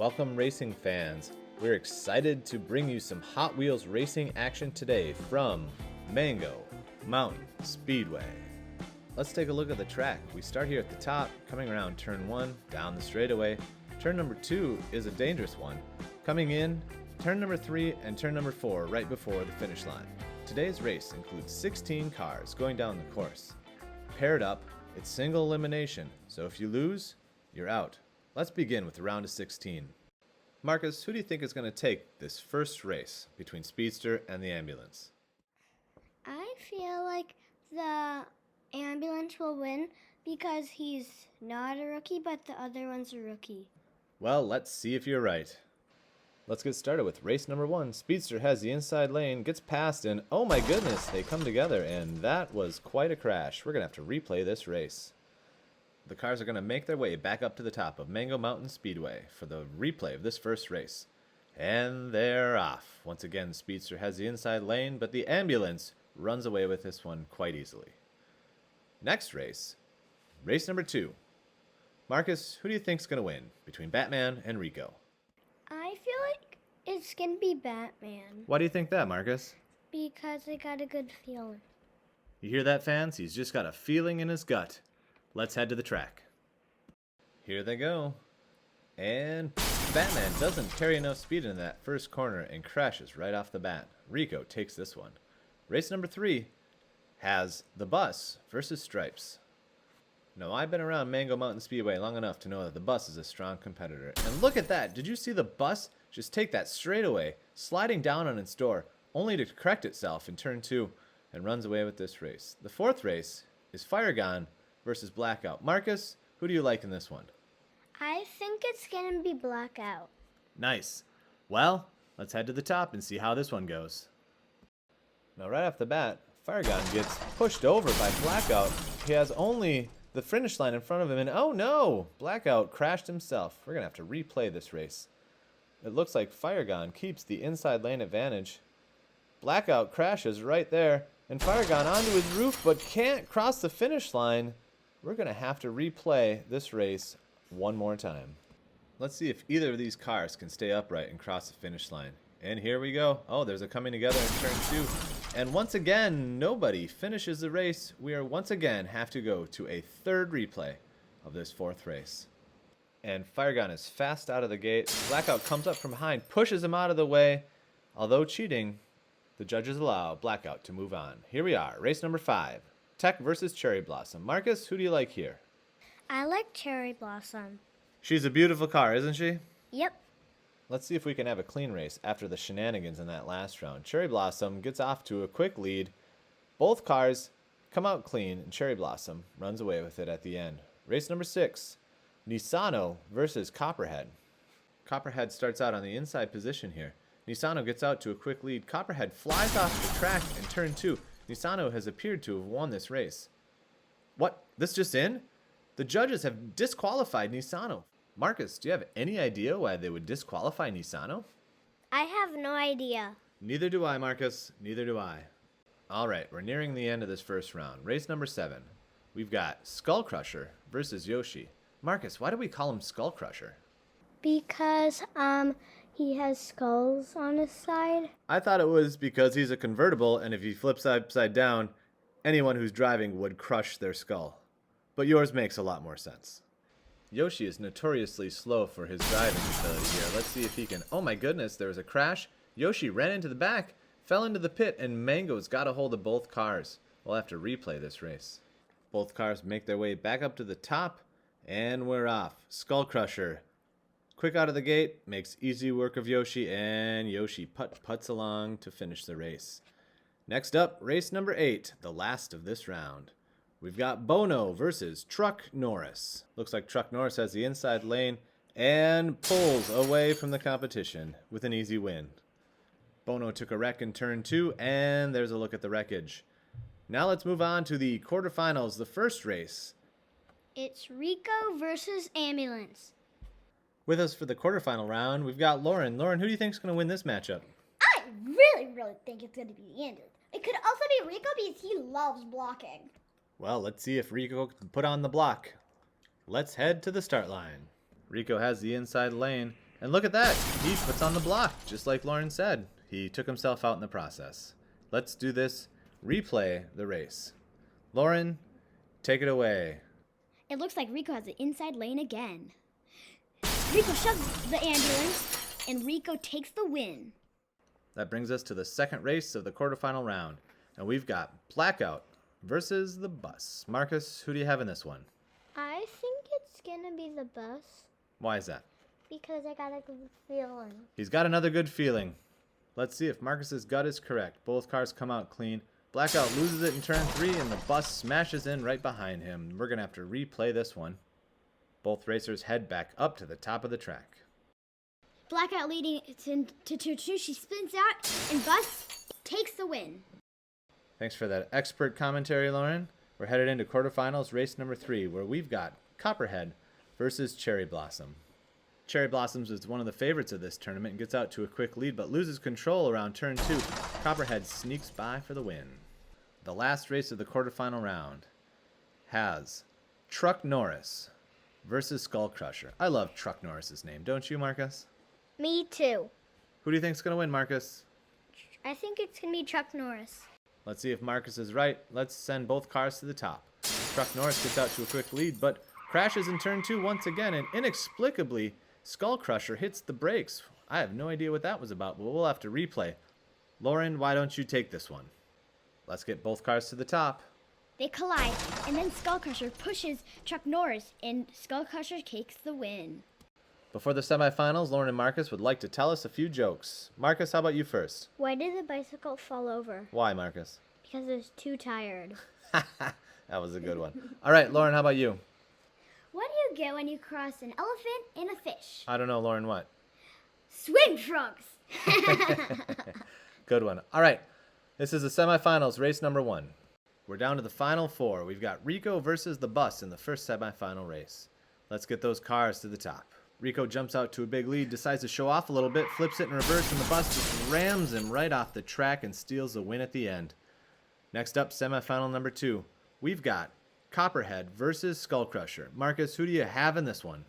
Welcome racing fans. We're excited to bring you some Hot Wheels racing action today from Mango Mountain Speedway. Let's take a look at the track. We start here at the top, coming around turn 1, down the straightaway. Turn number 2 is a dangerous one. Coming in, turn number 3 and turn number 4 right before the finish line. Today's race includes 16 cars going down the course. Paired up, it's single elimination, so if you lose, you're out. Let's begin with the round of 16. Marcus, who do you think is going to take this first race between Speedster and the ambulance? I feel like the ambulance will win because he's not a rookie, but the other one's a rookie. Well, let's see if you're right. Let's get started with race number 1. Speedster has the inside lane, gets past, and oh my goodness, they come together, and that was quite a crash. We're going to have to replay this race. The cars are going to make their way back up to the top of Mango Mountain Speedway for the replay of this first race. And they're off. Once again, Speedster has the inside lane, but the ambulance runs away with this one quite easily. Next race, race number 2. Marcus, who do you think is going to win between Batman and Rico? I feel like it's going to be Batman. Why do you think that, Marcus? Because I got a good feeling. You hear that, fans? He's just got a feeling in his gut. Let's head to the track. Here they go. And Batman doesn't carry enough speed in that first corner and crashes right off the bat. Rico takes this one. Race number 3 has the bus versus Stripes. Now, I've been around Mango Mountain Speedway long enough to know that the bus is a strong competitor. And look at that. Did you see the bus just take that straightaway, sliding down on its door, only to correct itself in turn 2 and runs away with this race. The fourth race is Fire Gone versus Blackout. Marcus, who do you like in this one? I think it's going to be Blackout. Nice. Well, let's head to the top and see how this one goes. Now, right off the bat, Fire Gone gets pushed over by Blackout. He has only the finish line in front of him, and oh no! Blackout crashed himself. We're going to have to replay this race. It looks like Fire Gone keeps the inside lane advantage. Blackout crashes right there, and Fire Gone onto his roof, but can't cross the finish line. We're going to have to replay this race one more time. Let's see if either of these cars can stay upright and cross the finish line. And here we go. Oh, there's a coming together in turn 2. And once again, nobody finishes the race. We are once again have to go to a third replay of this fourth race. And Fire Gone is fast out of the gate. Blackout comes up from behind, pushes him out of the way. Although cheating, the judges allow Blackout to move on. Here we are, race number 5. Tech versus Cherry Blossom. Marcus, who do you like here? I like Cherry Blossom. She's a beautiful car, isn't she? Yep. Let's see if we can have a clean race after the shenanigans in that last round. Cherry Blossom gets off to a quick lead. Both cars come out clean, and Cherry Blossom runs away with it at the end. Race number 6, Nisano versus Copperhead. Copperhead starts out on the inside position here. Nisano gets out to a quick lead. Copperhead flies off the track in turn 2. Nisano has appeared to have won this race. What? This just in? The judges have disqualified Nisano. Marcus, do you have any idea why they would disqualify Nisano? I have no idea. Neither do I, Marcus. Neither do I. All right, we're nearing the end of this first round. Race number 7. We've got Skull Crusher versus Yoshi. Marcus, why do we call him Skull Crusher? Because, he has skulls on his side. I thought it was because he's a convertible, and if he flips upside down, anyone who's driving would crush their skull. But yours makes a lot more sense. Yoshi is notoriously slow for his driving ability here. Let's see if he can... Oh my goodness, there was a crash. Yoshi ran into the back, fell into the pit, and Mango's got a hold of both cars. We'll have to replay this race. Both cars make their way back up to the top, and we're off. Skull Crusher, quick out of the gate, makes easy work of Yoshi, and Yoshi puts along to finish the race. Next up, race number 8, the last of this round. We've got Bono versus Truck Norris. Looks like Truck Norris has the inside lane and pulls away from the competition with an easy win. Bono took a wreck in turn 2, and there's a look at the wreckage. Now let's move on to the quarterfinals, the first race. It's Rico versus Ambulance. With us for the quarterfinal round, we've got Lauren. Lauren, who do you think is going to win this matchup? I really think it's going to be Andrew. It could also be Rico because he loves blocking. Well, let's see if Rico can put on the block. Let's head to the start line. Rico has the inside lane, And look at that. He puts on the block, just like Lauren said. He took himself out in the process. Let's do this. Replay the race. Lauren, take it away. It looks like Rico has the inside lane again. Rico shoves the ambulance, and Rico takes the win. That brings us to the second race of the quarterfinal round. And we've got Blackout versus the Bus. Marcus, who do you have in this one? I think it's gonna be the bus Why is that? because I got a good feeling. He's got another good feeling. Let's see if Marcus's gut is correct. Both cars come out clean. Blackout loses it in turn 3, and the Bus smashes in right behind him. We're going to have to replay this one. Both racers head back up to the top of the track. Blackout leading to 2-2. She spins out, and Bus takes the win. Thanks for that expert commentary, Lauren. We're headed into quarterfinals, race number 3, where we've got Copperhead versus Cherry Blossom. Cherry Blossoms is one of the favorites of this tournament and gets out to a quick lead, but loses control around turn 2. Copperhead sneaks by for the win. The last race of the quarterfinal round has Truck Norris versus Skull Crusher. I love Truck Norris's name, don't you, Marcus? Me too. Who do you think's gonna win, Marcus? I think it's going to be Chuck Norris. Let's see if Marcus is right. Let's send both cars to the top. Truck Norris gets out to a quick lead, but crashes in turn 2 once again, and inexplicably, Skull Crusher hits the brakes. I have no idea what that was about, but we'll have to replay. Lauren, why don't you take this one? Let's get both cars to the top. They collide, and then Skull Crusher pushes Chuck Norris, and Skull Crusher takes the win. Before the semifinals, Lauren and Marcus would like to tell us a few jokes. Marcus, how about you first? Why did the bicycle fall over? Why, Marcus? Because it was too tired. That was a good one. All right, Lauren, how about you? What do you get when you cross an elephant and a fish? I don't know, Lauren, what? Swim trunks! Good one. All right, this is the semifinals, race number 1. We're down to the final 4. We've got Rico versus the Bus in the first semifinal race. Let's get those cars to the top. Rico jumps out to a big lead, decides to show off a little bit, flips it in reverse, and the Bus just rams him right off the track and steals the win at the end. Next up, semifinal number 2. We've got Copperhead versus Skull Crusher. Marcus, who do you have in this one?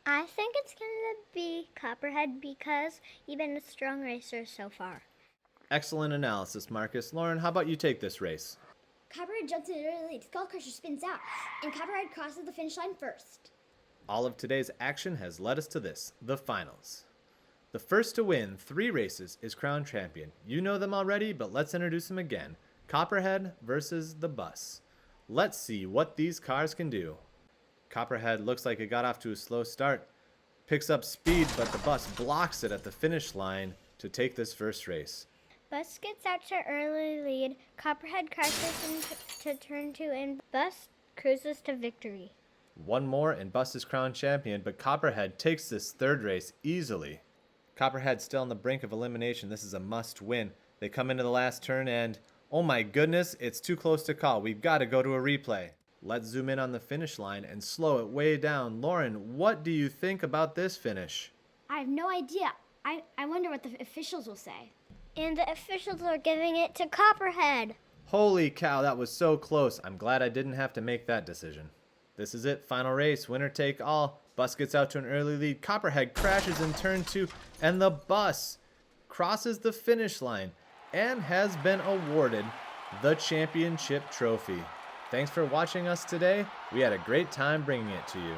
I think it's going to be Copperhead because you've been a strong racer so far. Excellent analysis, Marcus. Lauren, how about you take this race? Copperhead jumps in an early lead. Skull Crusher spins out, and Copperhead crosses the finish line first. All of today's action has led us to this, the finals. The first to win 3 races is crowned champion. You know them already, but let's introduce them again. Copperhead versus the Bus. Let's see what these cars can do. Copperhead looks like it got off to a slow start. Picks up speed, but the Bus blocks it at the finish line to take this first race. Bus gets out to early lead. Copperhead crashes into turn 2, and Bus cruises to victory. One more and Bus is crowned champion, but Copperhead takes this third race easily. Copperhead's still on the brink of elimination. This is a must win. They come into the last turn and, oh my goodness, it's too close to call. We've got to go to a replay. Let's zoom in on the finish line and slow it way down. Lauren, what do you think about this finish? I have no idea. I wonder what the officials will say. And the officials are giving it to Copperhead. Holy cow, that was so close. I'm glad I didn't have to make that decision. This is it, final race, winner take all. Bus gets out to an early lead. Copperhead crashes in turn 2, and the Bus crosses the finish line and has been awarded the championship trophy. Thanks for watching us today. We had a great time bringing it to you.